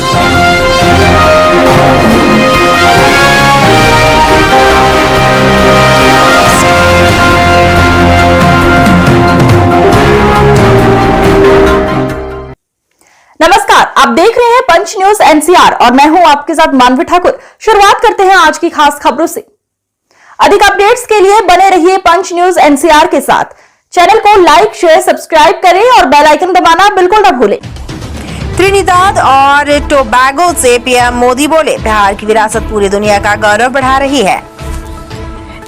नमस्कार, आप देख रहे हैं पंच न्यूज एनसीआर और मैं हूं आपके साथ मानवी ठाकुर। शुरुआत करते हैं आज की खास खबरों से। अधिक अपडेट्स के लिए बने रहिए पंच न्यूज एनसीआर के साथ। चैनल को लाइक, शेयर, सब्सक्राइब करें और बेल आइकन दबाना बिल्कुल न भूलें। त्रिनिदाद और टोबैगो से पीएम मोदी बोले, बिहार की विरासत पूरी दुनिया का गौरव बढ़ा रही है।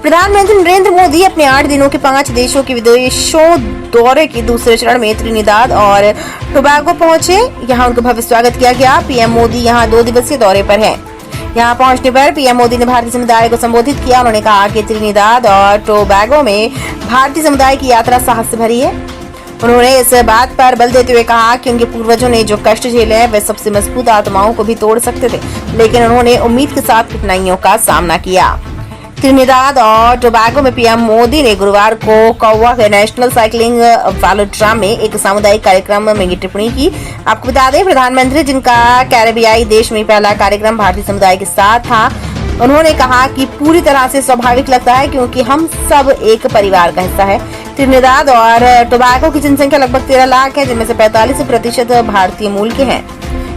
प्रधानमंत्री नरेंद्र मोदी अपने 8 दिनों के 5 देशों के विदेशों दौरे के दूसरे चरण में त्रिनिदाद और टोबैगो पहुंचे। यहां उनका भव्य स्वागत किया गया। पीएम मोदी यहां 2 दिवसीय दौरे पर हैं। यहां पहुंचने पर पीएम मोदी ने भारतीय समुदाय को संबोधित किया। उन्होंने कहा कि त्रिनिदाद और टोबैगो में भारतीय समुदाय की यात्रा साहस से भरी है। उन्होंने इस बात पर बल देते हुए कहा कि उनके पूर्वजों ने जो कष्ट झेले हैं वे सबसे मजबूत आत्माओं को भी तोड़ सकते थे, लेकिन उन्होंने उम्मीद के साथ कठिनाइयों का सामना किया। त्रिनिदाद और टोबैगो में पीएम मोदी ने गुरुवार को कौवा के नेशनल साइकिलिंग वेलोड्रोम में एक सामुदायिक कार्यक्रम में ये टिप्पणी की। आपको बता दें, प्रधानमंत्री जिनका कैरेबियाई देश में पहला कार्यक्रम भारतीय समुदाय के साथ था, उन्होंने कहा कि पूरी तरह से स्वाभाविक लगता है क्योंकि हम सब एक परिवार का हिस्सा है। त्रिनिदाद और टोबैगो की जनसंख्या लगभग 13 लाख है, जिनमें से 45% भारतीय मूल के हैं।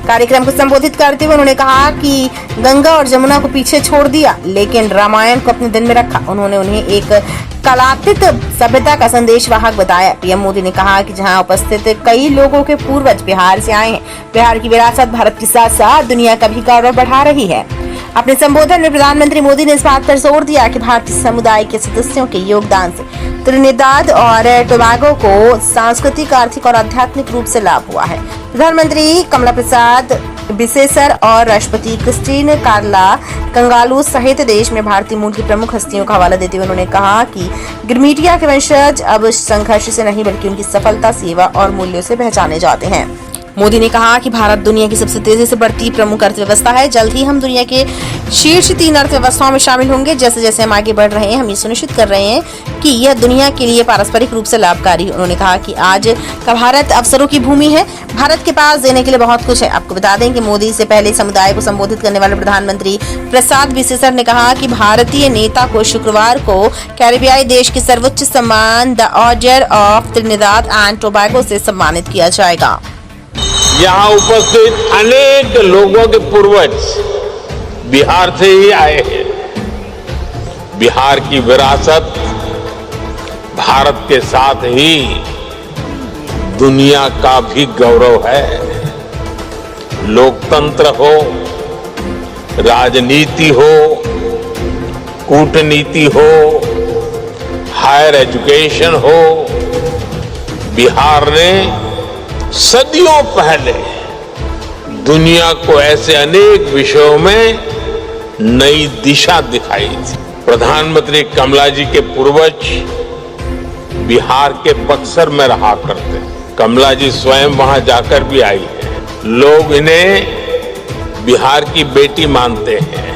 कार्यक्रम को संबोधित करते हुए उन्होंने कहा कि गंगा और जमुना को पीछे छोड़ दिया, लेकिन रामायण को अपने दिन में रखा। उन्होंने उन्हें एक कलातीत सभ्यता का संदेशवाहक बताया। पीएम मोदी ने कहा कि जहां उपस्थित कई लोगों के पूर्वज बिहार से आए हैं, बिहार की विरासत भारत के साथ साथ दुनिया का भी गौरव बढ़ा रही है। अपने संबोधन में प्रधानमंत्री मोदी ने इस बात पर जोर दिया कि भारतीय समुदाय के सदस्यों के योगदान से त्रिनिदाद और टोबैगो को सांस्कृतिक, आर्थिक और आध्यात्मिक रूप से लाभ हुआ है। प्रधानमंत्री कमला प्रसाद बिसेसर और राष्ट्रपति क्रिस्टीन कार्ला कंगालू सहित देश में भारतीय मूल की प्रमुख हस्तियों का हवाला देते हुए उन्होंने कहा कि गिरमिटिया के वंशज अब संघर्ष से नहीं बल्कि उनकी सफलता, सेवा और मूल्यों से पहचाने जाते हैं। मोदी ने कहा कि भारत दुनिया की सबसे तेजी से बढ़ती प्रमुख अर्थव्यवस्था है। जल्द ही हम दुनिया के शीर्ष 3 अर्थव्यवस्थाओं में शामिल होंगे। जैसे जैसे हम आगे बढ़ रहे हैं, हम ये सुनिश्चित कर रहे हैं कि यह दुनिया के लिए पारस्परिक रूप से लाभकारी। उन्होंने कहा कि आज का भारत अवसरों की भूमि है। भारत के पास देने के लिए बहुत कुछ है। आपको बता दें कि मोदी से पहले समुदाय को संबोधित करने वाले प्रधानमंत्री प्रसाद बिसेसर ने कहा कि भारतीय नेता को शुक्रवार को कैरेबियाई देश के सर्वोच्च सम्मान the order of Trinidad and Tobago से सम्मानित किया जाएगा। यहाँ उपस्थित अनेक लोगों के पूर्वज बिहार से ही आए हैं। बिहार की विरासत भारत के साथ ही दुनिया का भी गौरव है। लोकतंत्र हो, राजनीति हो, कूटनीति हो, हायर एजुकेशन हो, बिहार ने सदियों पहले दुनिया को ऐसे अनेक विषयों में नई दिशा दिखाई थी। प्रधानमंत्री कमला जी के पूर्वज बिहार के बक्सर में रहा करते। कमला जी स्वयं वहां जाकर भी आई है। लोग इन्हें बिहार की बेटी मानते हैं।